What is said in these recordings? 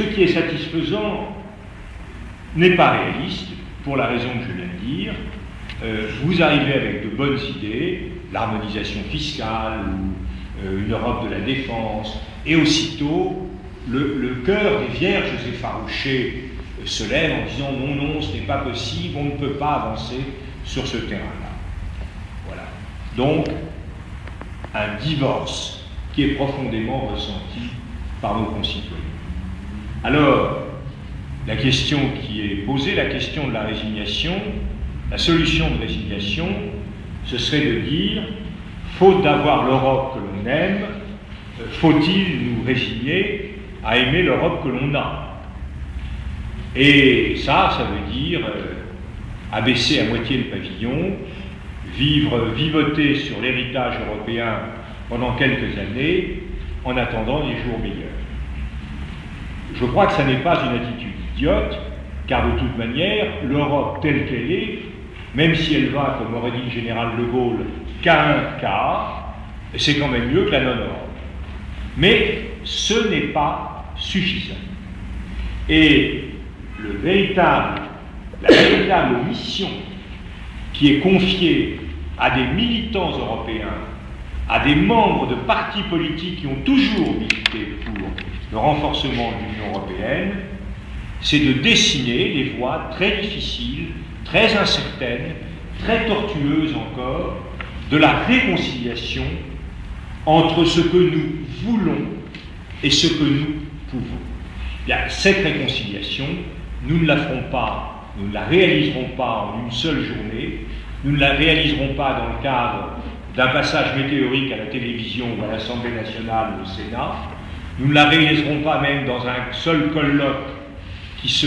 ce qui est satisfaisant n'est pas réaliste, pour la raison que je viens de dire. Vous arrivez avec de bonnes idées, l'harmonisation fiscale, ou une Europe de la défense, et aussitôt, le cœur des vierges effarouchées se lève en disant non, non, ce n'est pas possible, on ne peut pas avancer sur ce terrain-là. Voilà. Donc, un divorce qui est profondément ressenti par nos concitoyens. Alors, la question qui est posée, la question de la résignation, la solution de résignation, ce serait de dire, faute d'avoir l'Europe que l'on aime, faut-il nous résigner à aimer l'Europe que l'on a? Et ça veut dire abaisser à moitié le pavillon, vivoter sur l'héritage européen pendant quelques années, en attendant les jours meilleurs. Je crois que ça n'est pas une attitude idiote, car de toute manière, l'Europe telle qu'elle est, même si elle va, comme aurait dit le général de Gaulle, qu'à un quart, c'est quand même mieux que la non-Europe. Mais ce n'est pas suffisant. Et la véritable mission qui est confiée à des militants européens, à des membres de partis politiques qui ont toujours milité pour le renforcement de l'Union européenne, c'est de dessiner les voies très difficiles, très incertaines, très tortueuses encore, de la réconciliation entre ce que nous voulons et ce que nous pouvons. Bien, cette réconciliation, nous ne la ferons pas, nous ne la réaliserons pas en une seule journée, nous ne la réaliserons pas dans le cadre d'un passage météorique à la télévision ou à l'Assemblée nationale ou au Sénat, nous ne la réaliserons pas même dans un seul colloque qui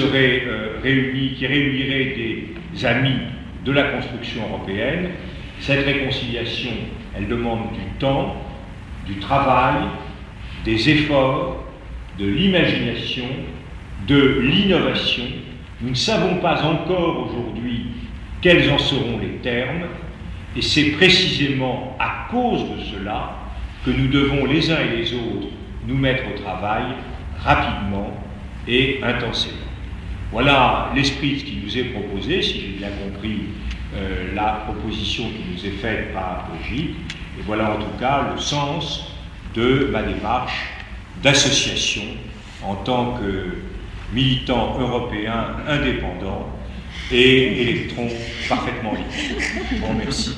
réunirait des amis de la construction européenne. Cette réconciliation, elle demande du temps, du travail, des efforts, de l'imagination, de l'innovation. Nous ne savons pas encore aujourd'hui quels en seront les termes, et c'est précisément à cause de cela que nous devons les uns et les autres nous mettre au travail rapidement et intensément. Voilà l'esprit de ce qui nous est proposé, si j'ai bien compris la proposition qui nous est faite par Brigitte, et voilà en tout cas le sens de ma démarche d'association en tant que militant européen indépendant et électron parfaitement libre. Je vous remercie.